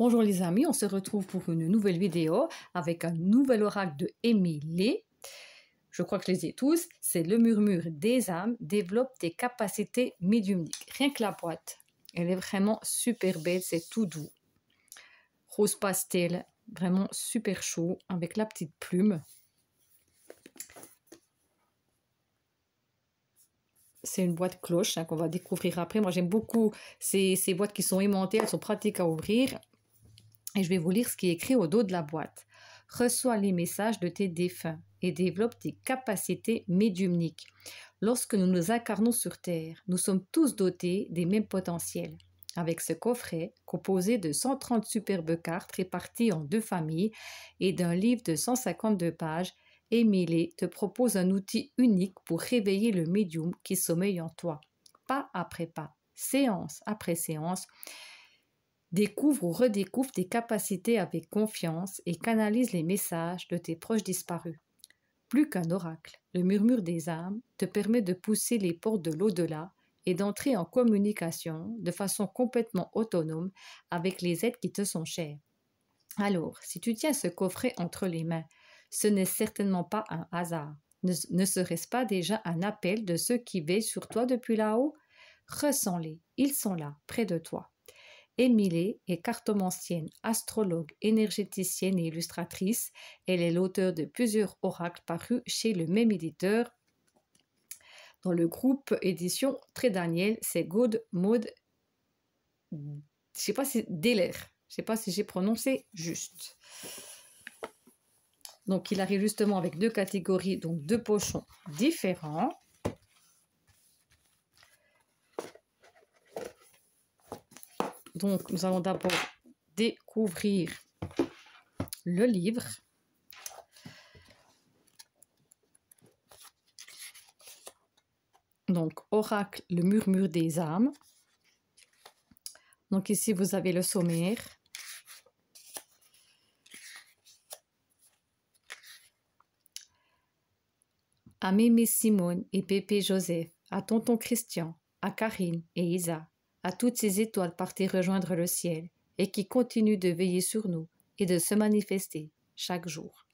Bonjour les amis, on se retrouve pour une nouvelle vidéo avec un nouvel oracle de Émilie. Je crois que je les ai tous. C'est le murmure des âmes, développe tes capacités médiumniques. Rien que la boîte, elle est vraiment super belle, c'est tout doux. Rose pastel, vraiment super chaud avec la petite plume. C'est une boîte cloche qu'on va découvrir après. Moi j'aime beaucoup ces boîtes qui sont aimantées, elles sont pratiques à ouvrir. Et je vais vous lire ce qui est écrit au dos de la boîte. Reçois les messages de tes défunts et développe tes capacités médiumniques. Lorsque nous nous incarnons sur Terre, nous sommes tous dotés des mêmes potentiels. Avec ce coffret, composé de 130 superbes cartes réparties en 2 familles et d'un livre de 152 pages, Émilie te propose un outil unique pour réveiller le médium qui sommeille en toi. Pas après pas, séance après séance, découvre ou redécouvre tes capacités avec confiance et canalise les messages de tes proches disparus. Plus qu'un oracle, le murmure des âmes te permet de pousser les portes de l'au-delà et d'entrer en communication de façon complètement autonome avec les êtres qui te sont chers. Alors, si tu tiens ce coffret entre les mains, ce n'est certainement pas un hasard. Ne serait-ce pas déjà un appel de ceux qui veillent sur toi depuis là-haut? Ressens-les, ils sont là, près de toi. Émilie est cartomancienne, astrologue, énergéticienne et illustratrice. Elle est l'auteure de plusieurs oracles parus chez le même éditeur. Dans le groupe édition Très Daniel, c'est Good Mode. Je ne sais pas si Deller. Je ne sais pas si j'ai prononcé juste. Donc, il arrive justement avec 2 catégories, donc 2 pochons différents. Donc, nous allons d'abord découvrir le livre. Donc, oracle, le murmure des âmes. Donc, ici, vous avez le sommaire. À Mémé Simone et Pépé Joseph, à Tonton Christian, à Karine et Isa, à toutes ces étoiles parties rejoindre le ciel et qui continuent de veiller sur nous et de se manifester chaque jour.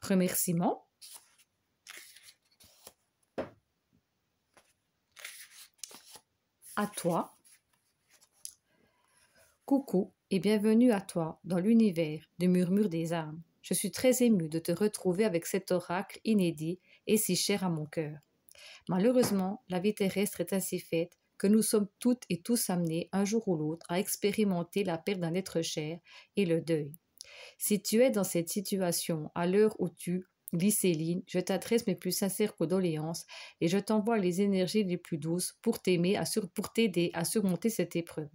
Remerciements. À toi. Coucou et bienvenue à toi dans l'univers du murmure des âmes. Je suis très émue de te retrouver avec cet oracle inédit et si cher à mon cœur. Malheureusement, la vie terrestre est ainsi faite que nous sommes toutes et tous amenés un jour ou l'autre à expérimenter la perte d'un être cher et le deuil. Si tu es dans cette situation à l'heure où tu lis ces lignes, je t'adresse mes plus sincères condoléances et je t'envoie les énergies les plus douces pour t'aider à surmonter cette épreuve.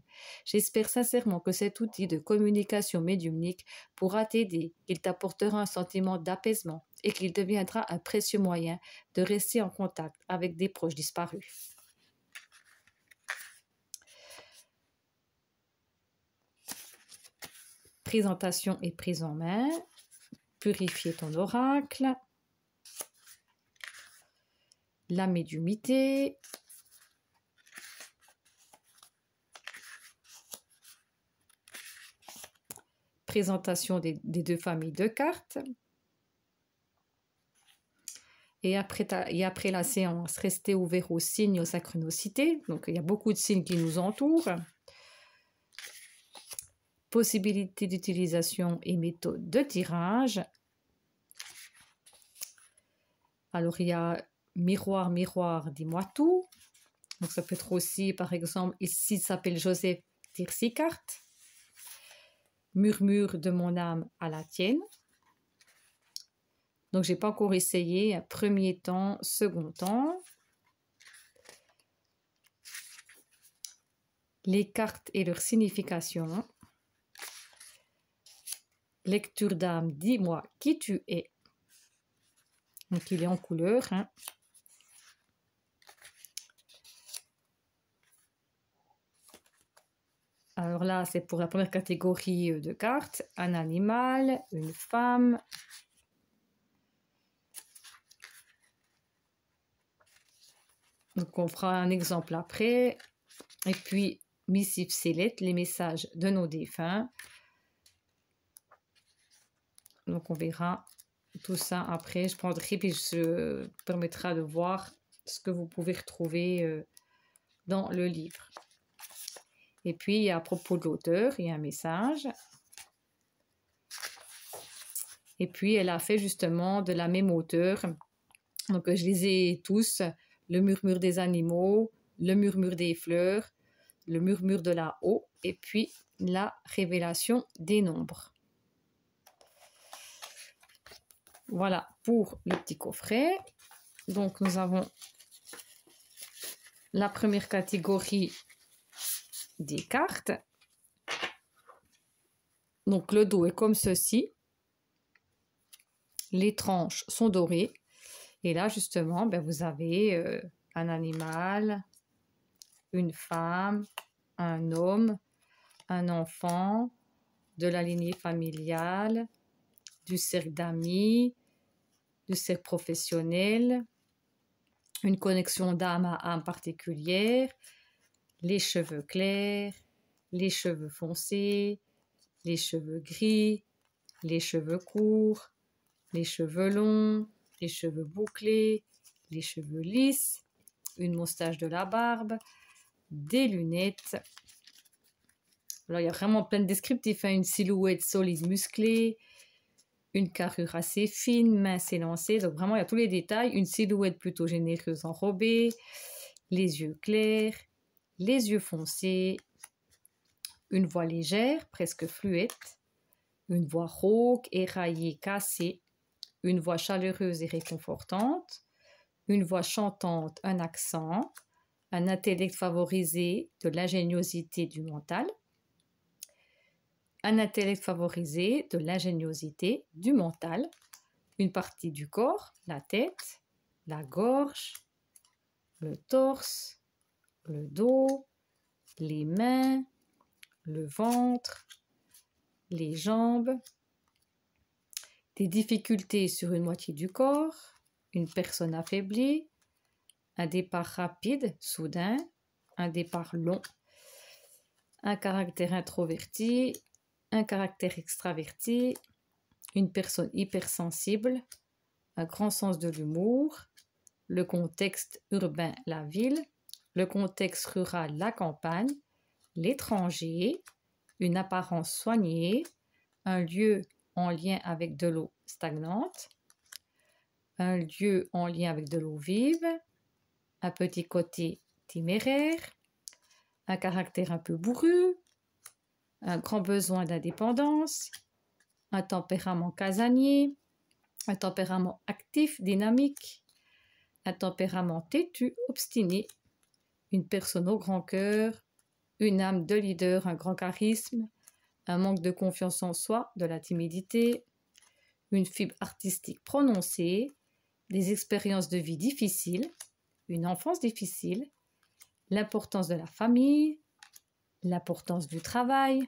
J'espère sincèrement que cet outil de communication médiumnique pourra t'aider, qu'il t'apportera un sentiment d'apaisement et qu'il deviendra un précieux moyen de rester en contact avec des proches disparus. Présentation et prise en main. Purifier ton oracle. La médiumité. Présentation des 2 familles de cartes. Et après la séance, restez ouvert aux signes, aux synchronicités. Donc, il y a beaucoup de signes qui nous entourent. Possibilités d'utilisation et méthode de tirage. Alors, il y a miroir, miroir, dis-moi tout. Donc, ça peut être aussi, par exemple, ici, ça s'appelle Joseph, tire 6 cartes. Murmure de mon âme à la tienne. Donc, je n'ai pas encore essayé. Premier temps, second temps. Les cartes et leur signification. Lecture d'âme, dis-moi qui tu es. Donc, il est en couleur. Alors là, c'est pour la première catégorie de cartes. Un animal, une femme. Donc, on fera un exemple après. Et puis, missives, c'est lettres, les messages de nos défunts. Donc, on verra tout ça après. Je prendrai, puis je permettra de voir ce que vous pouvez retrouver dans le livre. Et puis, à propos de l'auteur, il y a un message. Et puis, elle a fait justement de la même auteur. Donc, je les ai tous. Le murmure des animaux, le murmure des fleurs, le murmure de la eau, et puis la révélation des nombres. Voilà pour le petit coffret. Donc, nous avons la première catégorie des cartes. Donc, le dos est comme ceci. Les tranches sont dorées. Et là, justement, ben, vous avez un animal, une femme, un homme, un enfant, de la lignée familiale, du cercle d'amis, du cercle professionnel, une connexion d'âme à âme particulière, les cheveux clairs, les cheveux foncés, les cheveux gris, les cheveux courts, les cheveux longs, les cheveux bouclés, les cheveux lisses, une moustache de la barbe, des lunettes. Alors, il y a vraiment plein de descriptifs, hein. Une silhouette solide musclée, une carrure assez fine, mince élancée. Donc, vraiment, il y a tous les détails. Une silhouette plutôt généreuse enrobée, les yeux clairs, les yeux foncés, une voix légère, presque fluette, une voix rauque, éraillée, cassée, une voix chaleureuse et réconfortante, une voix chantante, un accent, un intellect favorisé, de l'ingéniosité du mental, un intellect favorisé, de l'ingéniosité du mental, une partie du corps, la tête, la gorge, le torse, le dos, les mains, le ventre, les jambes, des difficultés sur une moitié du corps, une personne affaiblie, un départ rapide, soudain, un départ long, un caractère introverti, un caractère extraverti, une personne hypersensible, un grand sens de l'humour, le contexte urbain, la ville, le contexte rural, la campagne, l'étranger, une apparence soignée, un lieu en lien avec de l'eau stagnante, un lieu en lien avec de l'eau vive, un petit côté téméraire, un caractère un peu bourru, un grand besoin d'indépendance, un tempérament casanier, un tempérament actif, dynamique, un tempérament têtu, obstiné, une personne au grand cœur, une âme de leader, un grand charisme, un manque de confiance en soi, de la timidité, une fibre artistique prononcée, des expériences de vie difficiles, une enfance difficile, l'importance de la famille, l'importance du travail,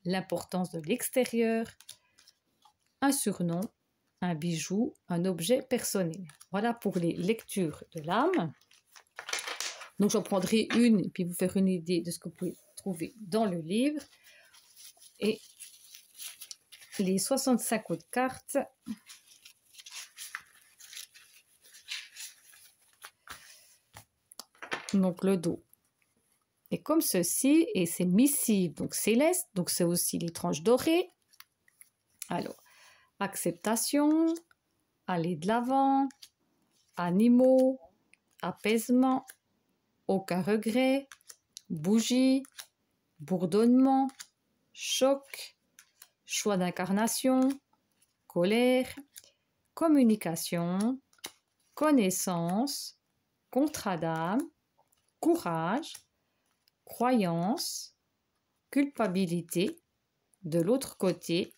l'importance de l'extérieur, un surnom, un bijou, un objet personnel. Voilà pour les lectures de l'âme. Donc, j'en prendrai une et puis vous faire une idée de ce que vous pouvez trouver dans le livre. Et les 65 autres cartes. Donc, le dos est comme ceci et c'est missive, donc céleste. Donc, c'est aussi les tranches dorées. Alors, acceptation, aller de l'avant, animaux, apaisement, aucun regret, bougie, bourdonnement, choc, choix d'incarnation, colère, communication, connaissance, contrat d'âme, courage, croyance, culpabilité, de l'autre côté,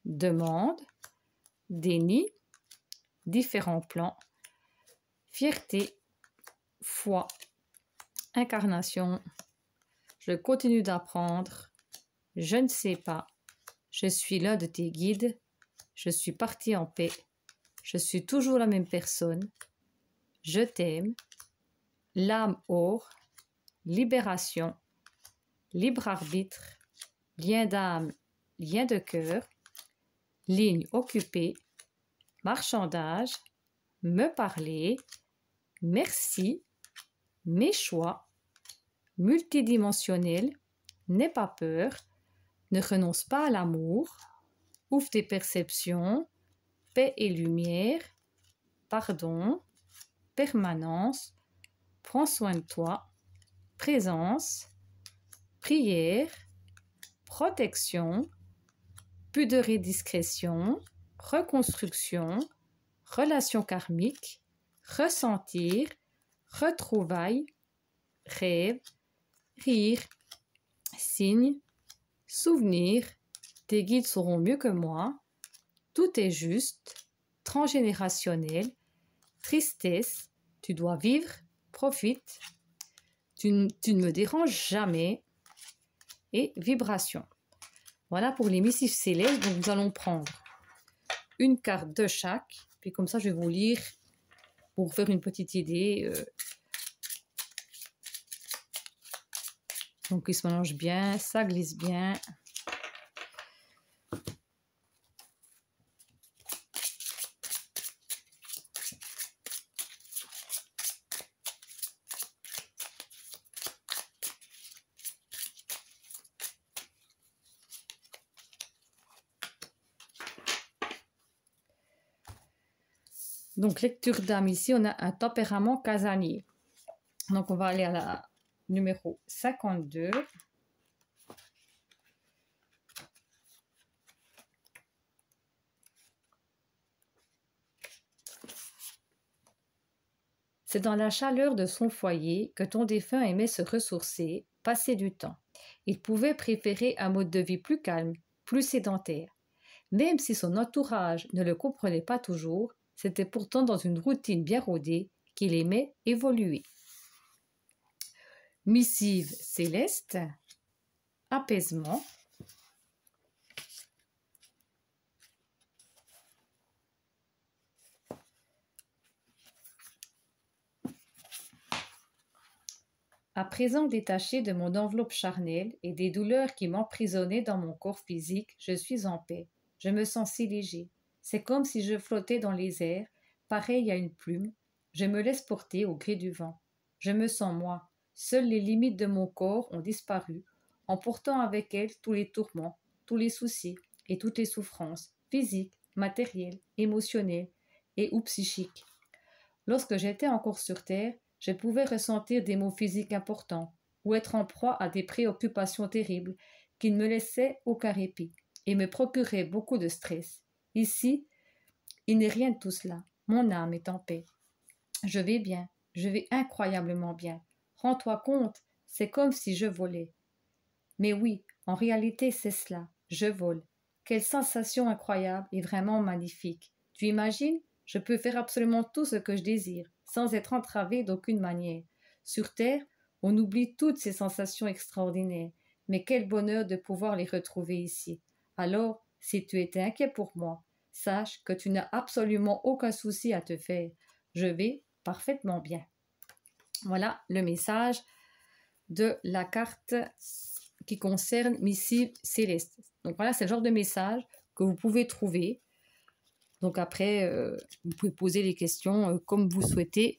demande, déni, différents plans, fierté, foi, incarnation, je continue d'apprendre, je ne sais pas, je suis l'un de tes guides, je suis parti en paix, je suis toujours la même personne, je t'aime, l'âme or, libération, libre arbitre, lien d'âme, lien de cœur, ligne occupée, marchandage, me parler, merci, mes choix, multidimensionnel, n'aie pas peur, ne renonce pas à l'amour, ouvre tes perceptions, paix et lumière, pardon, permanence, prends soin de toi, présence, prière, protection, pudeur et discrétion, reconstruction, relation karmique, ressentir, retrouvailles, rêve, rire, signe, souvenir, tes guides sauront mieux que moi, tout est juste, transgénérationnel, tristesse, tu dois vivre, profite, tu ne me déranges jamais, et vibration. Voilà pour les missifs célestes. Donc nous allons prendre une carte de chaque, puis comme ça je vais vous lire pour faire une petite idée. Donc ils se mélangent bien, ça glisse bien. Donc, lecture d'âme, ici, on a un tempérament casanier. Donc, on va aller à la numéro 52. C'est dans la chaleur de son foyer que ton défunt aimait se ressourcer, passer du temps. Il pouvait préférer un mode de vie plus calme, plus sédentaire. Même si son entourage ne le comprenait pas toujours, c'était pourtant dans une routine bien rodée qu'il aimait évoluer. Missive céleste, apaisement. À présent détaché de mon enveloppe charnelle et des douleurs qui m'emprisonnaient dans mon corps physique, je suis en paix. Je me sens si léger. C'est comme si je flottais dans les airs, pareil à une plume. Je me laisse porter au gré du vent. Je me sens moi. Seules les limites de mon corps ont disparu, emportant avec elles tous les tourments, tous les soucis et toutes les souffrances, physiques, matérielles, émotionnelles et ou psychiques. Lorsque j'étais encore sur Terre, je pouvais ressentir des maux physiques importants ou être en proie à des préoccupations terribles qui ne me laissaient aucun répit et me procuraient beaucoup de stress. Ici, il n'est rien de tout cela. Mon âme est en paix. Je vais bien, je vais incroyablement bien. Rends-toi compte, c'est comme si je volais. Mais oui, en réalité, c'est cela. Je vole. Quelle sensation incroyable et vraiment magnifique. Tu imagines? Je peux faire absolument tout ce que je désire, sans être entravé d'aucune manière. Sur Terre, on oublie toutes ces sensations extraordinaires. Mais quel bonheur de pouvoir les retrouver ici. Alors, si tu étais inquiet pour moi, sache que tu n'as absolument aucun souci à te faire. Je vais parfaitement bien. Voilà le message de la carte qui concerne Missive Céleste. Donc voilà, c'est le genre de message que vous pouvez trouver. Donc après, vous pouvez poser les questions comme vous souhaitez.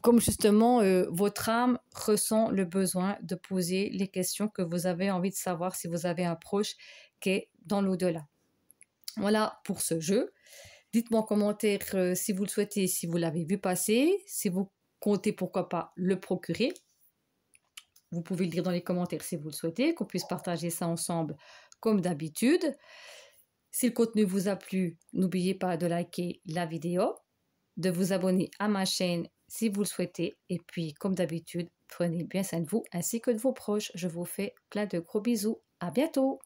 Comme justement, votre âme ressent le besoin de poser les questions que vous avez envie de savoir si vous avez un proche qui est dans l'au-delà. Voilà pour ce jeu. Dites-moi en commentaire si vous le souhaitez, si vous l'avez vu passer, si vous comptez pourquoi pas le procurer. Vous pouvez le dire dans les commentaires si vous le souhaitez, qu'on puisse partager ça ensemble comme d'habitude. Si le contenu vous a plu, n'oubliez pas de liker la vidéo, de vous abonner à ma chaîne si vous le souhaitez. Et puis, comme d'habitude, prenez bien soin de vous ainsi que de vos proches. Je vous fais plein de gros bisous. À bientôt!